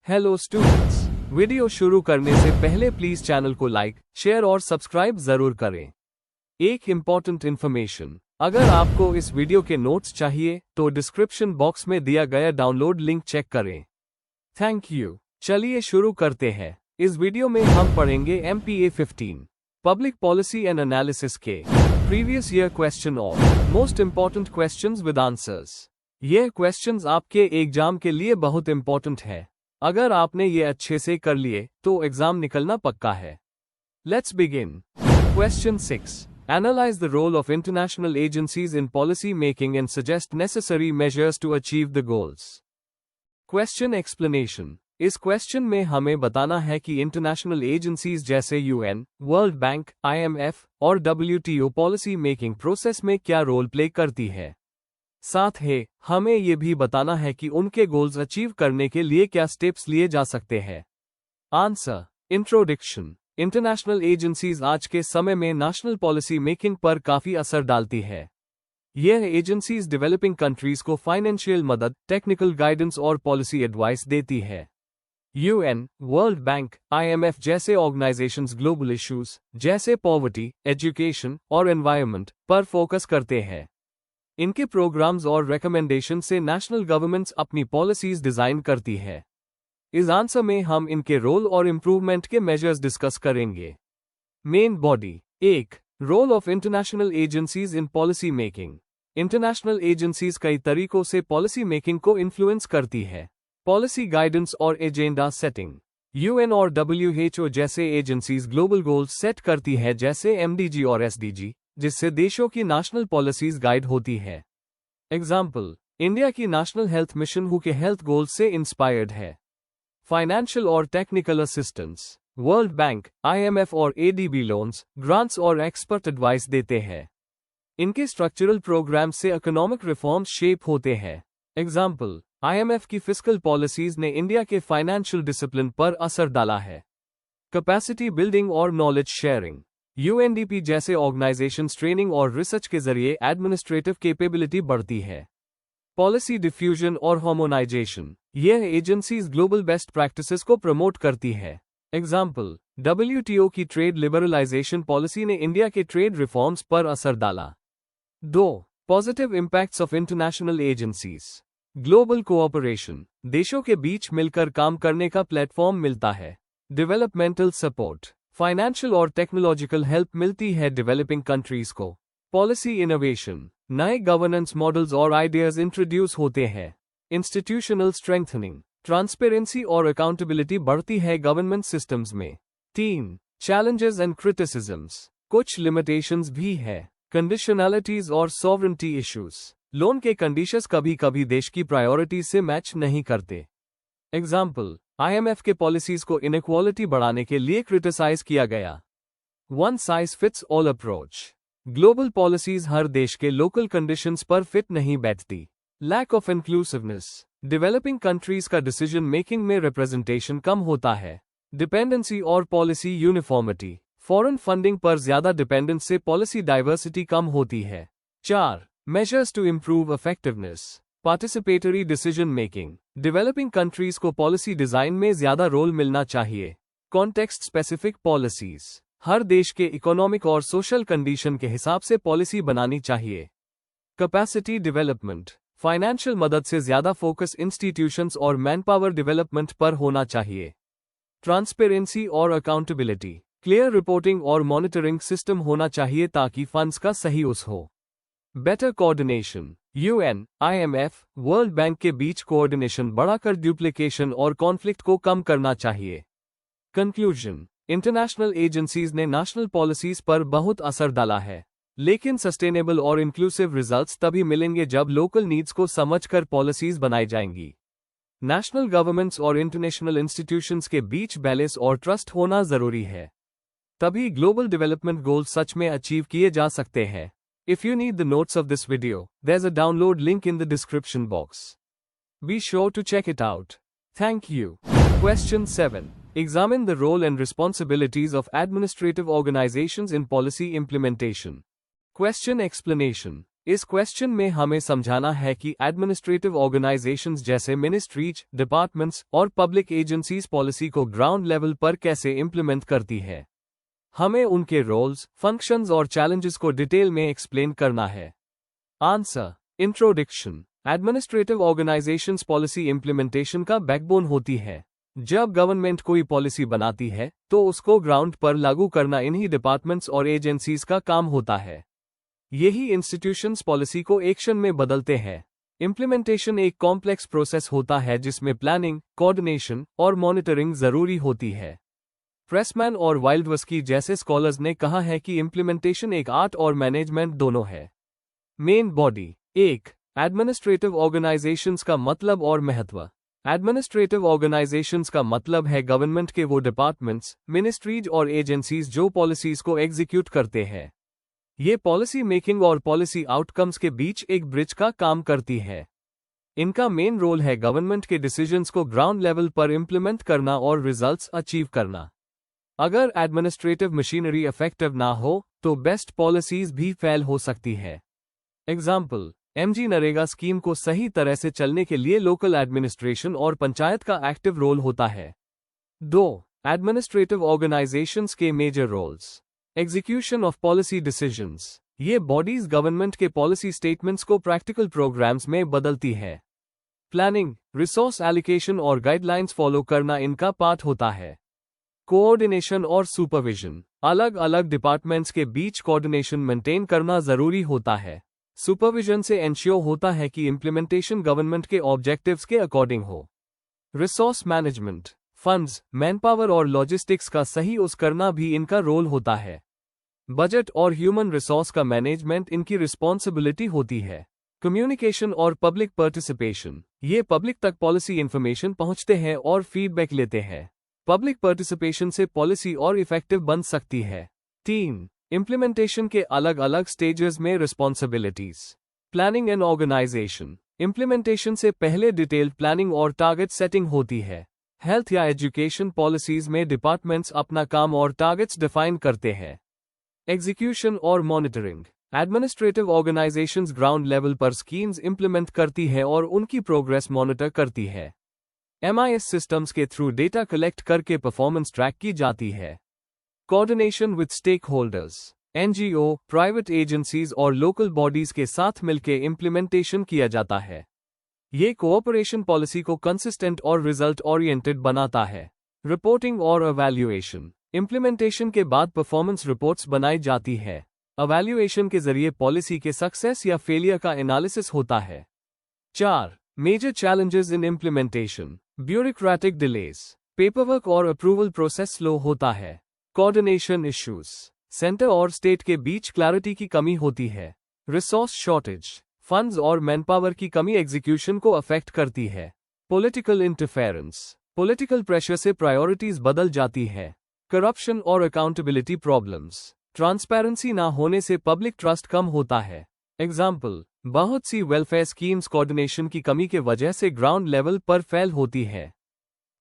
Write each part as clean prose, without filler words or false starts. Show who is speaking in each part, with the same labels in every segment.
Speaker 1: Hello students, video शुरू करने से पहले प्लीज चैनल को लाइक, शेयर और सब्सक्राइब जरूर करें। एक इम्पॉर्टेंट इन्फॉर्मेशन, अगर आपको इस वीडियो के नोट्स चाहिए तो डिस्क्रिप्शन बॉक्स में दिया गया डाउनलोड लिंक चेक करें। Thank you. चलिए शुरू करते हैं। इस वीडियो में हम पढ़ेंगे MPA 15 public policy and analysis के प्रीवियस ईयर क्वेश्चन और most important questions with answers. ये क्वेश्चंस आपके एग्जाम के लिए बहुत इंपॉर्टेंट है। अगर आपने ये अच्छे से कर लिए तो एग्जाम निकलना पक्का है। Let's begin. Question 6। Analyze the role of international agencies in policy making and suggest necessary measures to achieve the goals. Question explanation. इस क्वेश्चन में हमें बताना है कि इंटरनेशनल एजेंसीज जैसे UN, वर्ल्ड बैंक, IMF और WTO पॉलिसी मेकिंग प्रोसेस में क्या रोल प्ले करती है। साथ ही हमें ये भी बताना है कि उनके गोल्स अचीव करने के लिए क्या स्टेप्स लिए जा सकते हैं। आंसर। इंट्रोडक्शन। इंटरनेशनल एजेंसीज आज के समय में नेशनल पॉलिसी मेकिंग पर काफी असर डालती है। यह एजेंसीज डेवलपिंग कंट्रीज को फाइनेंशियल मदद, टेक्निकल गाइडेंस और पॉलिसी एडवाइस देती है। UN, वर्ल्ड बैंक, IMF जैसे ऑर्गेनाइजेशंस ग्लोबल इश्यूज जैसे पॉवर्टी, एजुकेशन और एनवायरनमेंट पर फोकस करते हैं। इनके प्रोग्राम्स और रिकमेंडेशन से नेशनल गवर्नमेंट्स अपनी पॉलिसीज डिजाइन करती है। इस आंसर में हम इनके रोल और इम्प्रूवमेंट के मेजर्स डिस्कस करेंगे। Main body. 1. Role of international agencies in policy making. International agencies कई तरीकों से पॉलिसी मेकिंग को इन्फ्लुएंस करती है। पॉलिसी गाइडेंस और एजेंडा सेटिंग। UN और WHO जैसे एजेंसीज ग्लोबल गोल्स सेट करती है जैसे MDG और SDG, जिससे देशों की नेशनल पॉलिसीज गाइड होती है। एग्जाम्पल, इंडिया की नेशनल हेल्थ मिशन WHO के हेल्थ गोल्स से इंस्पायर्ड है। फाइनेंशियल और technical assistance. World bank, IMF और ADB लोन्स, ग्रांट्स और एक्सपर्ट एडवाइस देते हैं। इनके स्ट्रक्चरल प्रोग्राम से इकोनॉमिक रिफॉर्म्स शेप होते हैं। एग्जाम्पल, IMF की फिस्कल पॉलिसीज ने इंडिया के फाइनेंशियल डिसिप्लिन पर असर डाला है। कैपेसिटी बिल्डिंग और नॉलेज शेयरिंग। UNDP जैसे ऑर्गेनाइजेशंस ट्रेनिंग और रिसर्च के जरिए एडमिनिस्ट्रेटिव कैपेबिलिटी बढ़ती है। पॉलिसी डिफ्यूजन और हार्मोनाइजेशन। यह एजेंसीज ग्लोबल बेस्ट प्रैक्टिसेस को प्रमोट करती है। एग्जाम्पल, WTO की ट्रेड लिबरलाइजेशन पॉलिसी ने इंडिया के ट्रेड रिफॉर्म्स पर असर डाला। 2. Positive impacts of international agencies. Global cooperation. देशों के बीच मिलकर काम करने का प्लेटफॉर्म मिलता है। Developmental support. फाइनेंशियल और टेक्नोलॉजिकल हेल्प मिलती है डेवलपिंग कंट्रीज को। Policy innovation. नए गवर्नेंस मॉडल्स और आइडियाज इंट्रोड्यूस होते हैं। Institutional strengthening. ट्रांसपेरेंसी और अकाउंटेबिलिटी बढ़ती है गवर्नमेंट सिस्टम्स में। 3. Challenges and criticisms. कुछ लिमिटेशंस भी है। कंडीशनैलिटीज और सॉवरेंटी इश्यूज। लोन के कंडीशंस कभी कभी देश की प्रायोरिटीज से मैच नहीं करते। एग्जाम्पल, IMF के पॉलिसीज को इनइक्वालिटी बढ़ाने के लिए क्रिटिसाइज किया गया। One size fits all approach. Global policies हर देश के लोकल कंडीशंस पर फिट नहीं बैठती। Lack of inclusiveness. Developing countries का डिसीजन मेकिंग में रिप्रेजेंटेशन कम होता है। डिपेंडेंसी और पॉलिसी यूनिफॉर्मिटी। फॉरेन फंडिंग पर ज्यादा डिपेंडेंस से पॉलिसी डाइवर्सिटी कम होती है। 4. Measures to improve effectiveness. Participatory decision making. Developing countries को पॉलिसी डिजाइन में ज्यादा रोल मिलना चाहिए। Context specific policies. हर देश के इकोनॉमिक और सोशल कंडीशन के हिसाब से पॉलिसी बनानी चाहिए। Capacity development. फाइनेंशियल मदद से ज्यादा फोकस इंस्टीट्यूशंस और मैनपावर डेवलपमेंट पर होना चाहिए। ट्रांसपेरेंसी और अकाउंटेबिलिटी। क्लियर रिपोर्टिंग और मॉनिटरिंग सिस्टम होना चाहिए ताकि फंड्स का सही यूज हो। Better coordination. UN, IMF, world bank के बीच कोऑर्डिनेशन बढ़ाकर ड्यूप्लिकेशन और कॉन्फ्लिक्ट को कम करना चाहिए। कंक्लूजन। इंटरनेशनल एजेंसीज ने नेशनल पॉलिसीज पर बहुत असर डाला है, लेकिन सस्टेनेबल और इंक्लूसिव रिजल्ट्स तभी मिलेंगे जब लोकल नीड्स को समझकर पॉलिसीज बनाई जाएंगी। नेशनल गवर्नमेंट्स और इंटरनेशनल इंस्टीट्यूशंस के बीच बैलेंस और ट्रस्ट होना जरूरी है। तभी ग्लोबल डेवलपमेंट गोल्स सच में अचीव किए जा सकते हैं। If you need the notes of this video, there's a download link in the description box. Be sure to check it out. Thank you. Question 7. Examine the role and responsibilities of administrative organizations in policy implementation. Question explanation. इस question में हमें समझाना है कि administrative organisations जैसे ministries, departments और public agencies policy को ground level पर कैसे इंप्लीमेंट करती है। हमें उनके रोल्स, फंक्शंस और चैलेंजेस को डिटेल में एक्सप्लेन करना है। Answer. Introduction. Administrative organisations policy implementation का बैकबोन होती है। जब गवर्नमेंट कोई पॉलिसी बनाती है तो उसको ग्राउंड पर लागू करना इन्हीं डिपार्टमेंट्स और एजेंसीज का काम होता है। यही इंस्टीट्यूशंस पॉलिसी को एक्शन में बदलते हैं। इंप्लीमेंटेशन एक कॉम्प्लेक्स प्रोसेस होता है जिसमें प्लानिंग, कोऑर्डिनेशन और मॉनिटरिंग जरूरी होती है। प्रेसमैन और वाइल्डवस्की जैसे स्कॉलर्स ने कहा है कि इंप्लीमेंटेशन एक आर्ट और मैनेजमेंट दोनों है। Main body. 1. एडमिनिस्ट्रेटिव ऑर्गेनाइजेशंस का मतलब और महत्व। एडमिनिस्ट्रेटिव ऑर्गेनाइजेशंस का मतलब है गवर्नमेंट के वो डिपार्टमेंट्स, मिनिस्ट्रीज और एजेंसीज जो पॉलिसीज को एग्जीक्यूट करते हैं। ये पॉलिसी मेकिंग और पॉलिसी आउटकम्स के बीच एक ब्रिज का काम करती है। इनका मेन रोल है गवर्नमेंट के डिसीजंस को ग्राउंड लेवल पर इंप्लीमेंट करना और रिजल्ट्स अचीव करना। अगर एडमिनिस्ट्रेटिव मशीनरी इफेक्टिव ना हो तो बेस्ट पॉलिसीज भी फेल हो सकती है। एग्जाम्पल, एमजी नरेगा स्कीम को सही तरह से चलने के लिए लोकल एडमिनिस्ट्रेशन और पंचायत का एक्टिव रोल होता है। 2. एडमिनिस्ट्रेटिव ऑर्गेनाइजेशंस के major roles. Execution of policy decisions. ये बॉडीज गवर्नमेंट के पॉलिसी स्टेटमेंट्स को प्रैक्टिकल प्रोग्राम्स में बदलती है। प्लानिंग, रिसोर्स एलोकेशन और गाइडलाइंस फॉलो करना इनका पार्ट होता है। कोऑर्डिनेशन और सुपरविजन। अलग अलग डिपार्टमेंट्स के बीच कोऑर्डिनेशन मेंटेन करना जरूरी होता है। सुपरविजन से एंश्योर होता है कि इंप्लीमेंटेशन गवर्नमेंट के ऑब्जेक्टिव्स के अकॉर्डिंग हो। Resource management. फंड्स, मैनपावर और लॉजिस्टिक्स का सही यूज करना भी इनका रोल होता है। बजट और ह्यूमन रिसोर्स का मैनेजमेंट इनकी रिस्पॉन्सिबिलिटी होती है। कम्युनिकेशन और पब्लिक पार्टिसिपेशन। ये पब्लिक तक पॉलिसी इंफॉर्मेशन पहुंचते हैं और फीडबैक लेते हैं। पब्लिक पार्टिसिपेशन से पॉलिसी और इफेक्टिव बन सकती है। 3. इंप्लीमेंटेशन के अलग अलग स्टेजेस में responsibilities. Planning and organisation. Implementation से पहले डिटेल्ड प्लानिंग और टारगेट सेटिंग होती है। हेल्थ या एजुकेशन पॉलिसीज में डिपार्टमेंट्स अपना काम और टारगेट्स डिफाइन करते हैं। एग्जीक्यूशन और monitoring. Administrative organisations ground level पर स्कीम्स इंप्लीमेंट करती है और उनकी प्रोग्रेस मॉनिटर करती है। MIS सिस्टम्स के थ्रू डेटा कलेक्ट करके परफॉर्मेंस ट्रैक की जाती है। Coordination with stakeholders. NGO, private agencies और लोकल बॉडीज के साथ मिलकर इंप्लीमेंटेशन किया जाता है। ये कोऑपरेशन पॉलिसी को कंसिस्टेंट और रिजल्ट ओरिएंटेड बनाता है। रिपोर्टिंग और एवैल्यूएशन। इंप्लीमेंटेशन के बाद परफॉर्मेंस रिपोर्ट्स बनाई जाती है। एवैल्यूएशन के जरिए पॉलिसी के सक्सेस या फेलियर का एनालिसिस होता है। 4. Major challenges in implementation. Bureaucratic delays. Paperwork और अप्रूवल प्रोसेस स्लो होता है। Coordination issues. सेंटर और स्टेट के बीच क्लैरिटी की कमी होती है। Resource shortage. फंड्स और मैनपावर की कमी एग्जीक्यूशन को अफेक्ट करती है। Political interference. पॉलिटिकल प्रेशर से प्रायोरिटीज बदल जाती है। करप्शन और अकाउंटेबिलिटी प्रॉब्लम्स। ट्रांसपेरेंसी ना होने से पब्लिक ट्रस्ट कम होता है। एग्जाम्पल, बहुत सी वेलफेयर स्कीम्स कोऑर्डिनेशन की कमी के वजह से ग्राउंड लेवल पर फेल होती है।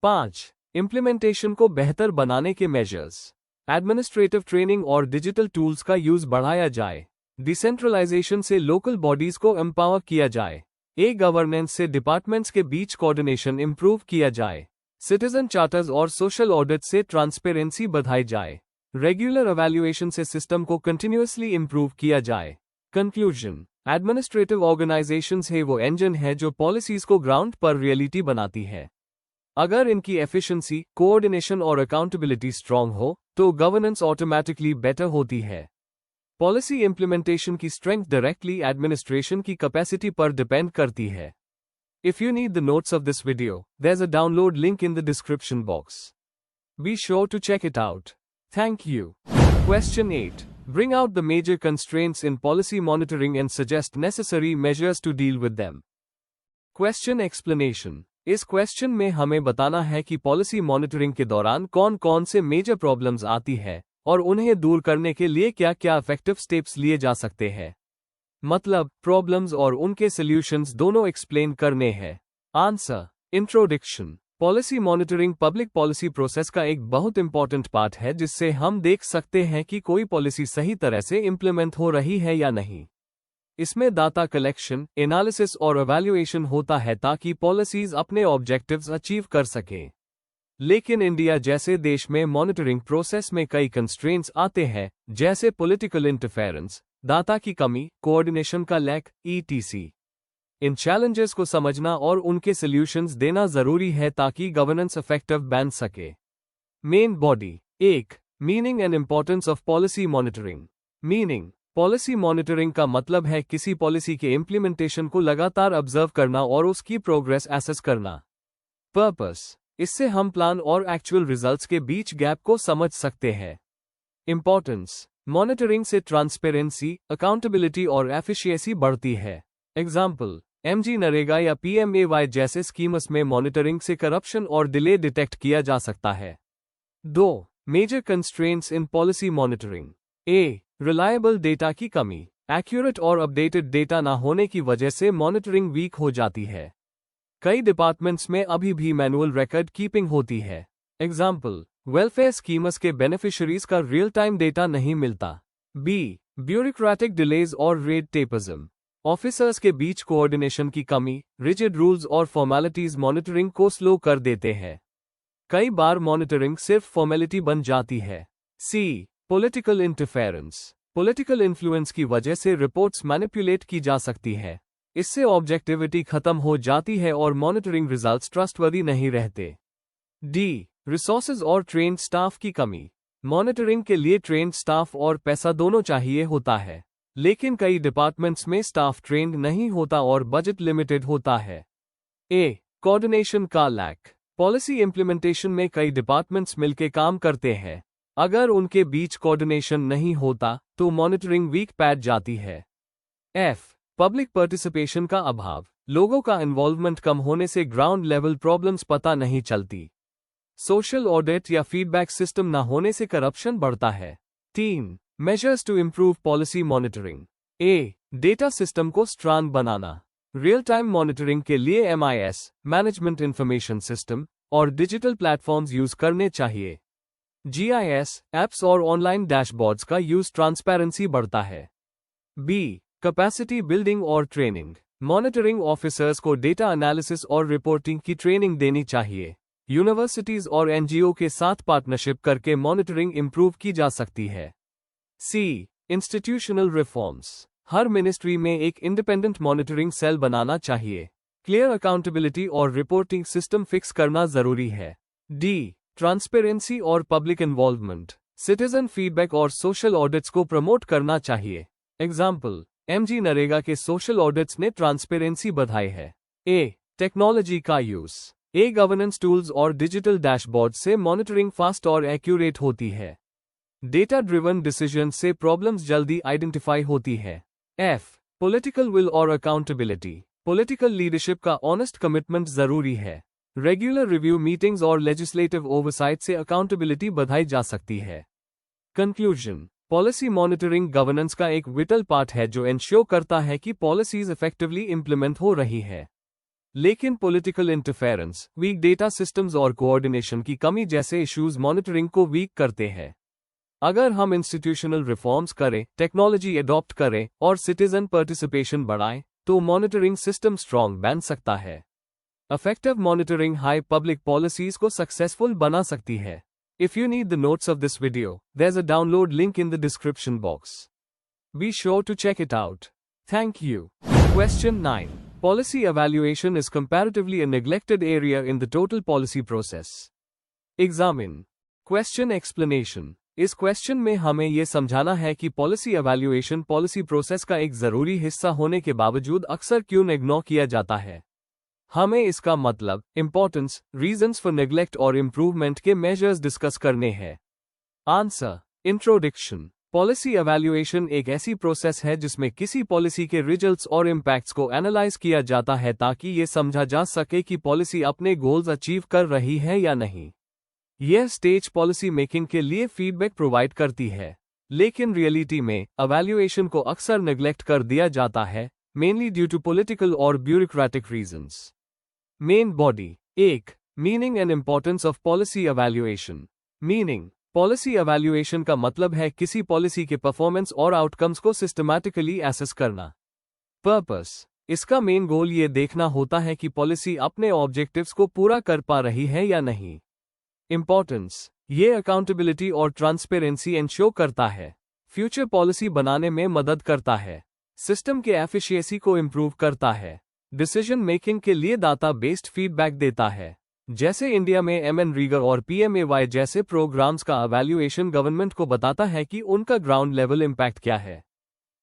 Speaker 1: 5. इंप्लीमेंटेशन को बेहतर बनाने के मेजर्स। एडमिनिस्ट्रेटिव ट्रेनिंग और डिजिटल टूल्स का यूज बढ़ाया जाए। डिसेंट्रलाइजेशन से लोकल बॉडीज को एम्पावर किया जाए। गवर्नेंस से डिपार्टमेंट्स के बीच कोऑर्डिनेशन इंप्रूव किया जाए। सिटीजन चार्टर्स और सोशल ऑडिट से ट्रांसपेरेंसी बढ़ाई जाए। रेगुलर एवैल्यूएशन से सिस्टम को कंटिन्यूअसली इंप्रूव किया जाए। कंक्लूजन। एडमिनिस्ट्रेटिव ऑर्गेनाइजेशंस है वो इंजन है जो पॉलिसीज को ग्राउंड पर रियलिटी बनाती है। अगर इनकी एफिशिएंसी, कोऑर्डिनेशन और अकाउंटेबिलिटी स्ट्रांग हो तो गवर्नेंस ऑटोमेटिकली बेटर होती है। पॉलिसी इंप्लीमेंटेशन की स्ट्रेंथ डायरेक्टली एडमिनिस्ट्रेशन की कैपेसिटी पर डिपेंड करती है। If you need the notes of this video, there's a download link in the description box. Be sure to check it out. Thank you. Question 8. Bring out the major constraints in policy monitoring and suggest necessary measures to deal with them. Question explanation. इस question में हमें बताना है कि policy monitoring के दौरान कौन कौन से मेजर प्रॉब्लम्स आती है और उन्हें दूर करने के लिए क्या क्या इफेक्टिव स्टेप्स लिए जा सकते हैं। मतलब, प्रॉब्लम्स और उनके सॉल्यूशंस दोनों एक्सप्लेन करने हैं। Answer. Introduction. Policy monitoring public policy process का एक बहुत इंपॉर्टेंट पार्ट है जिससे हम देख सकते हैं कि कोई पॉलिसी सही तरह से इंप्लीमेंट हो रही है या नहीं। इसमें डाटा कलेक्शन, एनालिसिस और एवैल्यूएशन होता है ताकि पॉलिसीज अपने ऑब्जेक्टिव्स अचीव कर सकें। लेकिन इंडिया जैसे देश में मॉनिटरिंग प्रोसेस में कई कंस्ट्रेंट्स आते हैं, जैसे पॉलिटिकल इंटरफेरेंस, डाटा की कमी, कोऑर्डिनेशन का लैक, ईटीसी। इन चैलेंजेस को समझना और उनके सॉल्यूशंस देना जरूरी है ताकि गवर्नेंस इफेक्टिव बन सके। Main body. 1. Meaning and importance of policy monitoring. Meaning. Policy monitoring का मतलब है किसी पॉलिसी के इम्प्लीमेंटेशन को लगातार ऑब्जर्व करना और उसकी प्रोग्रेस एसेस करना। पर्पस। इससे हम प्लान और एक्चुअल रिजल्ट्स के बीच गैप को समझ सकते हैं। इंपॉर्टेंस। मॉनिटरिंग से ट्रांसपेरेंसी, अकाउंटेबिलिटी और एफिशिएंसी बढ़ती है। एग्जाम्पल, एमजी नरेगा या पीएमएवाई जैसे स्कीम्स में मॉनिटरिंग से करप्शन और डिले डिटेक्ट किया जा सकता है। 2. Major constraints in policy monitoring. A. Reliable data की कमी। एक्यूरेट और अपडेटेड डेटा न होने की वजह से मॉनिटरिंग वीक हो जाती है। कई डिपार्टमेंट्स में अभी भी मैनुअल रिकॉर्ड कीपिंग होती है। एग्जाम्पल, वेलफेयर स्कीम्स के बेनिफिशियरीज का रियल टाइम डेटा नहीं मिलता। बी. ब्यूरोक्रेटिक डिलेज और रेड टेपिज्म। ऑफिसर्स के बीच कोऑर्डिनेशन की कमी, रिजिड रूल्स और फॉर्मेलिटीज मॉनिटरिंग को स्लो कर देते हैं। कई बार मॉनिटरिंग सिर्फ फॉर्मेलिटी बन जाती है। C. Political interference. Political influence की वजह से रिपोर्ट्स मैनिपुलेट की जा सकती है। इससे ऑब्जेक्टिविटी खत्म हो जाती है और मॉनिटरिंग रिजल्ट्स ट्रस्टवर्दी नहीं रहते। डी. रिसोर्सेज और ट्रेन्ड स्टाफ की कमी। मॉनिटरिंग के लिए ट्रेन्ड स्टाफ और पैसा दोनों चाहिए होता है, लेकिन कई डिपार्टमेंट्स में स्टाफ ट्रेंड नहीं होता और बजट लिमिटेड होता है। ए. कोऑर्डिनेशन का लैक। पॉलिसी इंप्लीमेंटेशन में कई डिपार्टमेंट्स मिलकर काम करते हैं। अगर उनके बीच कोऑर्डिनेशन नहीं होता तो मॉनिटरिंग वीक पड़ जाती है। एफ. पब्लिक पार्टिसिपेशन का अभाव। लोगों का इन्वॉल्वमेंट कम होने से ग्राउंड लेवल प्रॉब्लम्स पता नहीं चलती। सोशल ऑडिट या फीडबैक सिस्टम न होने से करप्शन बढ़ता है। 3. Measures to improve policy monitoring. A. Data system को स्ट्रांग बनाना। रियल टाइम मॉनिटरिंग के लिए MIS, मैनेजमेंट इंफॉर्मेशन सिस्टम, और डिजिटल प्लेटफॉर्म्स यूज करने चाहिए। GIS, एप्स और ऑनलाइन डैशबोर्ड्स का यूज ट्रांसपेरेंसी बढ़ता है। बी. कैपेसिटी बिल्डिंग और ट्रेनिंग। मॉनिटरिंग ऑफिसर्स को डेटा एनालिसिस और रिपोर्टिंग की ट्रेनिंग देनी चाहिए। यूनिवर्सिटीज और NGO के साथ पार्टनरशिप करके मॉनिटरिंग इंप्रूव की जा सकती है। सी. Institutional reforms. हर मिनिस्ट्री में एक इंडिपेंडेंट मॉनिटरिंग सेल बनाना चाहिए। क्लियर अकाउंटेबिलिटी और रिपोर्टिंग सिस्टम फिक्स करना जरूरी है। डी. ट्रांसपेरेंसी और पब्लिक इन्वॉल्वमेंट। सिटीजन फीडबैक और सोशल ऑडिट्स को प्रमोट करना चाहिए। एग्जाम्पल, MG नरेगा के सोशल ऑडिट्स ने ट्रांसपेरेंसी बढ़ाई है। ए. टेक्नोलॉजी का यूज। गवर्नेंस टूल्स और डिजिटल डैशबोर्ड से मॉनिटरिंग फास्ट और एक्यूरेट होती है। डेटा ड्रिवन डिसीजन से प्रॉब्लम्स जल्दी आइडेंटिफाई होती है। एफ. पॉलिटिकल विल और अकाउंटेबिलिटी। पॉलिटिकल लीडरशिप का ऑनेस्ट कमिटमेंट जरूरी है। रेगुलर रिव्यू मीटिंग्स और लेजिस्लेटिव ओवरसाइट से अकाउंटेबिलिटी बढ़ाई जा सकती है। कंक्लूजन। पॉलिसी मॉनिटरिंग गवर्नेंस का एक विटल पार्ट है जो इंश्योर करता है कि पॉलिसीज इफेक्टिवली इंप्लीमेंट हो रही है। लेकिन political interference, weak data systems और कोऑर्डिनेशन की कमी जैसे इश्यूज मॉनिटरिंग को वीक करते हैं। अगर हम इंस्टीट्यूशनल रिफॉर्म्स करें, टेक्नोलॉजी अडॉप्ट करें और सिटीजन पार्टिसिपेशन बढ़ाएं, तो मॉनिटरिंग सिस्टम स्ट्रॉन्ग बन सकता है। Effective monitoring high public policies को सक्सेसफुल बना सकती है। If you need the notes of this video, there's a download link in the description box. Be sure to check it out. Thank you. Question 9. Policy evaluation is comparatively a neglected area in the total policy process. Examine. Question explanation. इस question में हमें यह समझाना है कि policy evaluation policy process का एक जरूरी हिस्सा होने के बावजूद अक्सर क्यों इग्नोर किया जाता है। हमें इसका मतलब, इंपॉर्टेंस, रीजंस फॉर नेग्लेक्ट और इम्प्रूवमेंट के मेजर्स डिस्कस करने हैं। आंसर। इंट्रोडक्शन। पॉलिसी एवैल्यूएशन एक ऐसी प्रोसेस है जिसमें किसी पॉलिसी के रिजल्ट्स और इम्पैक्ट्स को एनालाइज किया जाता है ताकि ये समझा जा सके कि पॉलिसी अपने गोल्स अचीव कर रही है या नहीं। यह स्टेज पॉलिसी मेकिंग के लिए फीडबैक प्रोवाइड करती है, लेकिन रियलिटी में एवैल्यूएशन को अक्सर नेग्लेक्ट कर दिया जाता है, मेनली ड्यू टू पॉलिटिकल और bureaucratic reasons. Main body. 1. Meaning and importance of policy evaluation. Meaning. Policy evaluation का मतलब है किसी पॉलिसी के परफॉर्मेंस और आउटकम्स को सिस्टमैटिकली एसेस करना। पर्पस, इसका मेन गोल ये देखना होता है कि पॉलिसी अपने ऑब्जेक्टिव्स को पूरा कर पा रही है या नहीं। इंपॉर्टेंस, ये अकाउंटेबिलिटी और ट्रांसपेरेंसी इंश्योर करता है। फ्यूचर पॉलिसी बनाने में मदद करता है। सिस्टम के एफिशिएंसी को इम्प्रूव करता है। डिसीजन मेकिंग के लिए डाटा बेस्ड फीडबैक देता है। जैसे इंडिया में MNREGA और PMAY जैसे प्रोग्राम्स का एवैल्यूएशन गवर्नमेंट को बताता है कि उनका ग्राउंड लेवल इम्पैक्ट क्या है।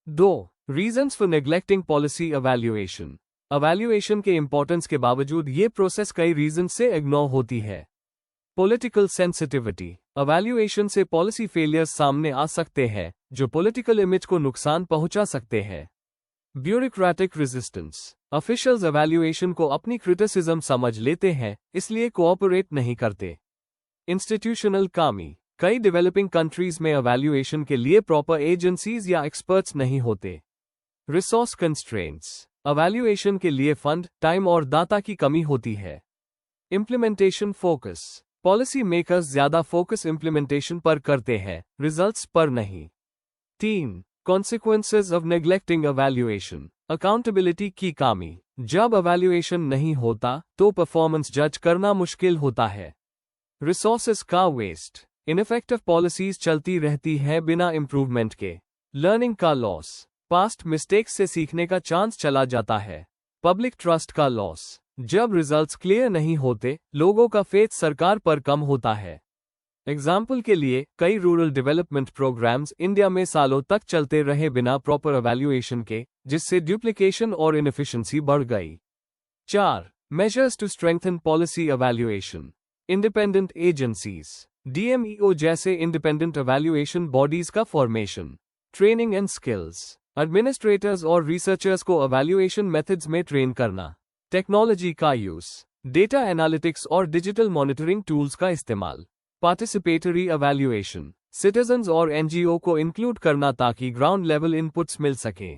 Speaker 1: 2. Reasons for neglecting policy evaluation. Evaluation के इंपॉर्टेंस के बावजूद ये प्रोसेस कई रीजन से इग्नोर होती है। पॉलिटिकल सेंसिटिविटी, एवैल्यूएशन से पॉलिसी फेलियर्स सामने आ सकते हैं जो पॉलिटिकल इमेज को नुकसान पहुंचा सकते हैं। ब्यूरोक्रेटिक रेजिस्टेंस, ऑफिशियल्स एवैल्यूएशन को अपनी क्रिटिसिज्म समझ लेते हैं, इसलिए कोऑपरेट नहीं करते। इंस्टीट्यूशनल खामी, कई डेवलपिंग कंट्रीज में एवैल्यूएशन के लिए प्रॉपर एजेंसीज या एक्सपर्ट्स नहीं होते। रिसोर्स कंस्ट्रेंट्स, एवैल्यूएशन के लिए फंड, टाइम और डाटा की कमी होती है। इम्प्लीमेंटेशन फोकस, पॉलिसी मेकर्स ज्यादा फोकस इम्प्लीमेंटेशन पर करते हैं, रिजल्ट्स पर नहीं। 3. Consequences of neglecting evaluation, accountability की कमी, जब एवैल्यूएशन नहीं होता तो परफॉर्मेंस जज करना मुश्किल होता है। रिसोर्सेज का वेस्ट, इनइफेक्टिव पॉलिसीज चलती रहती है बिना इंप्रूवमेंट के। लर्निंग का लॉस, पास्ट मिस्टेक्स से सीखने का चांस चला जाता है। पब्लिक ट्रस्ट का लॉस, जब रिजल्ट्स क्लियर नहीं होते, लोगों का फेथ सरकार पर कम होता है। एग्जाम्पल के लिए, कई रूरल डेवलपमेंट प्रोग्राम्स इंडिया में सालों तक चलते रहे बिना प्रॉपर एवैल्यूएशन के, जिससे ड्यूप्लिकेशन और इनएफिशिएंसी बढ़ गई। 4. Measures to strengthen policy evaluation, independent agencies, DMEO जैसे इंडिपेंडेंट एवैल्यूएशन बॉडीज का formation. Training and skills, administrators और रिसर्चर्स को एवैल्यूएशन मेथड्स में ट्रेन करना। टेक्नोलॉजी का यूज, डेटा एनालिटिक्स और डिजिटल मॉनिटरिंग टूल्स का इस्तेमाल। पार्टिसिपेटरी एवैल्यूएशन, सिटीजन्स और NGO को इंक्लूड करना ताकि ग्राउंड लेवल इनपुट्स मिल सके।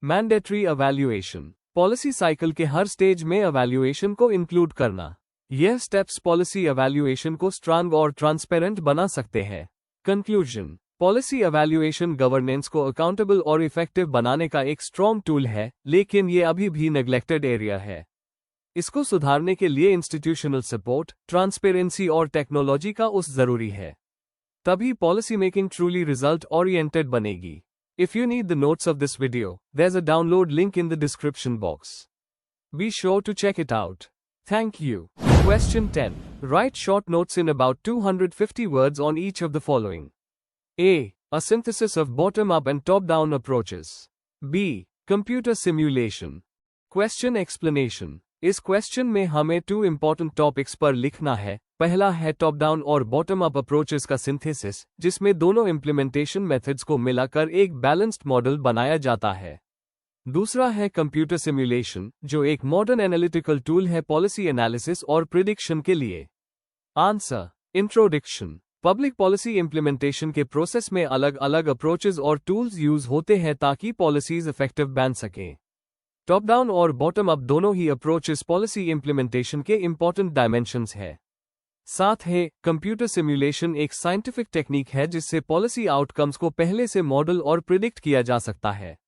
Speaker 1: मैंडेटरी एवैल्यूएशन, पॉलिसी साइकिल के हर स्टेज में एवैल्यूएशन को इंक्लूड करना। यह स्टेप्स पॉलिसी एवैल्यूएशन को स्ट्रांग और ट्रांसपेरेंट बना सकते हैं। कंक्लूजन, पॉलिसी एवैल्यूएशन गवर्नेंस को अकाउंटेबल और इफेक्टिव बनाने का एक स्ट्रॉन्ग टूल है, लेकिन ये अभी भी नेग्लेक्टेड एरिया है। इसको सुधारने के लिए इंस्टीट्यूशनल सपोर्ट, ट्रांसपेरेंसी और टेक्नोलॉजी का उस जरूरी है। तभी policy making truly result oriented बनेगी। If you need the notes of this video, there is a download link in the description box. Be sure to check it out. Thank you. Question 10. Write short notes in about 250 words on each of the following. A. A synthesis of bottom-up and top-down approaches. B. Computer simulation. Question explanation. इस question में हमें 2 important topics पर लिखना है। पहला है top down और bottom up approaches का सिंथेसिस, जिसमें दोनों इम्प्लीमेंटेशन मेथड्स को मिलाकर एक बैलेंस्ड मॉडल बनाया जाता है। दूसरा है कंप्यूटर सिमुलेशन, जो एक मॉडर्न एनालिटिकल टूल है पॉलिसी एनालिसिस और प्रिडिक्शन के लिए। Answer. Introduction. Public policy implementation के प्रोसेस में अलग अलग अप्रोचेस और टूल्स यूज होते हैं ताकि पॉलिसीज इफेक्टिव बन सकें। टॉप डाउन और बॉटम अप दोनों ही अप्रोचेस पॉलिसी इंप्लीमेंटेशन के इंपॉर्टेंट डायमेंशंस है। साथ है कंप्यूटर सिमुलेशन एक साइंटिफिक टेक्निक है जिससे पॉलिसी आउटकम्स को पहले से मॉडल और प्रिडिक्ट किया जा सकता है।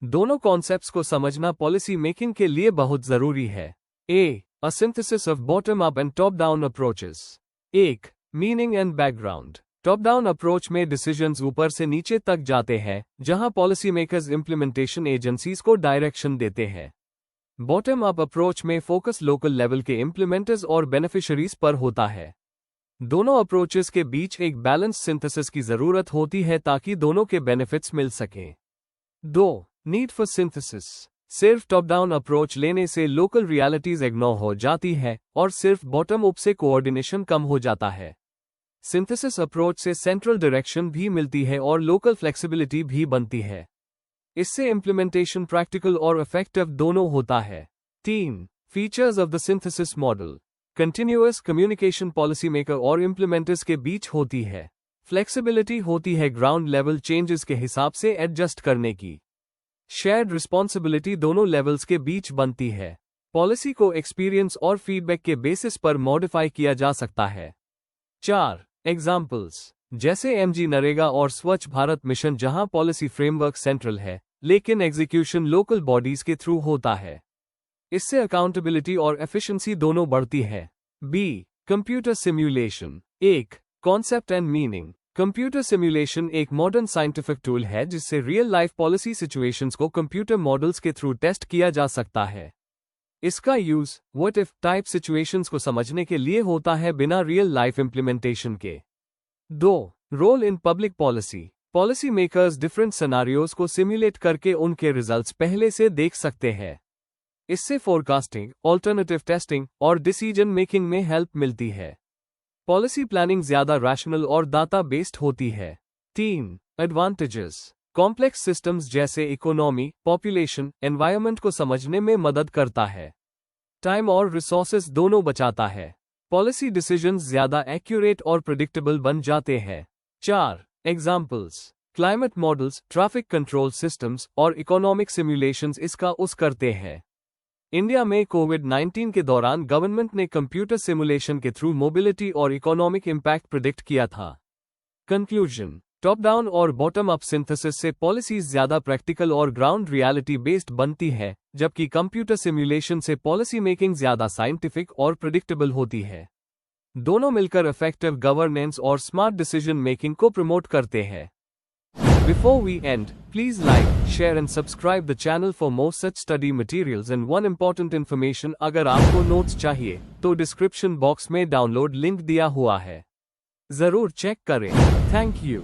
Speaker 1: दोनों कॉन्सेप्ट्स को समझना पॉलिसी मेकिंग के लिए बहुत जरूरी है। A. A synthesis of bottom up and top down approaches. 1. Meaning and background. Top down approach में डिसीजंस ऊपर से नीचे तक जाते हैं, जहां पॉलिसी मेकर्स इंप्लीमेंटेशन एजेंसीज को डायरेक्शन देते हैं। बॉटम अप अप्रोच में फोकस लोकल लेवल के इंप्लीमेंटर्स और बेनिफिशियरीज पर होता है। दोनों अप्रोचेस के बीच एक बैलेंस सिंथेसिस की जरूरत होती है ताकि दोनों के बेनिफिट्स मिल सकें। 2. Need for synthesis. सिर्फ टॉप डाउन अप्रोच लेने से लोकल रियलिटीज इग्नोर हो जाती है और सिर्फ बॉटम अप से कोऑर्डिनेशन कम हो जाता है। सिंथेसिस अप्रोच से सेंट्रल डायरेक्शन भी मिलती है और लोकल फ्लेक्सिबिलिटी भी बनती है। इससे इंप्लीमेंटेशन प्रैक्टिकल और इफेक्टिव दोनों होता है। 3. Features of the synthesis model. Continuous communication policy maker और इंप्लीमेंटर्स के बीच होती है। फ्लेक्सिबिलिटी होती है ग्राउंड लेवल चेंजेस के हिसाब से एडजस्ट करने की। शेयर्ड रिस्पॉन्सिबिलिटी दोनों लेवल्स के बीच बनती है। पॉलिसी को एक्सपीरियंस और फीडबैक के बेसिस पर मॉडिफाई किया जा सकता है। 4. एग्जाम्पल्स, जैसे MG नरेगा और स्वच्छ भारत मिशन, जहां पॉलिसी फ्रेमवर्क सेंट्रल है, लेकिन एग्जीक्यूशन लोकल बॉडीज के थ्रू होता है। इससे अकाउंटेबिलिटी और एफिशिएंसी दोनों बढ़ती है। B, computer simulation. एक, concept and meaning. Computer simulation एक मॉडर्न साइंटिफिक टूल है जिससे रियल लाइफ पॉलिसी सिचुएशंस को कंप्यूटर मॉडल्स के थ्रू टेस्ट किया जा सकता है। इसका use what if type situations को समझने के लिए होता है, बिना रियल लाइफ इंप्लीमेंटेशन के। 2, role in public policy. Policy makers different scenarios को सिम्युलेट करके उनके रिजल्ट्स पहले से देख सकते हैं। इससे फोरकास्टिंग, ऑल्टरनेटिव टेस्टिंग और डिसीजन मेकिंग में हेल्प मिलती है। पॉलिसी प्लानिंग ज्यादा रैशनल और डाटा बेस्ड होती है। 3, एडवांटेजेस। कॉम्प्लेक्स सिस्टम्स जैसे इकोनॉमी, पॉपुलेशन, एनवायरनमेंट को समझने में मदद करता है। टाइम और रिसोर्सेज दोनों बचाता है। पॉलिसी डिसीजंस ज्यादा एक्यूरेट और प्रेडिक्टेबल बन जाते हैं। 4, examples. Climate models, traffic control systems और इकोनॉमिक सिमुलेशंस इसका उस करते हैं। इंडिया में कोविड-19 के दौरान गवर्नमेंट ने कंप्यूटर सिमुलेशन के थ्रू मोबिलिटी और इकोनॉमिक इम्पैक्ट प्रिडिक्ट किया था। कंक्लूजन, टॉप डाउन और बॉटम अप सिंथेसिस से पॉलिसीज ज्यादा प्रैक्टिकल और ग्राउंड रियलिटी बेस्ड बनती है, जबकि कंप्यूटर सिमुलेशन से पॉलिसी मेकिंग ज्यादा साइंटिफिक और प्रेडिक्टेबल होती है। दोनों मिलकर इफेक्टिव गवर्नेंस और स्मार्ट डिसीजन मेकिंग को प्रमोट करते हैं। Before we end, please like, share and subscribe the channel for more such study materials and one important information, अगर आपको नोट्स चाहिए तो डिस्क्रिप्शन बॉक्स में डाउनलोड लिंक दिया हुआ है, जरूर चेक करें। Thank you.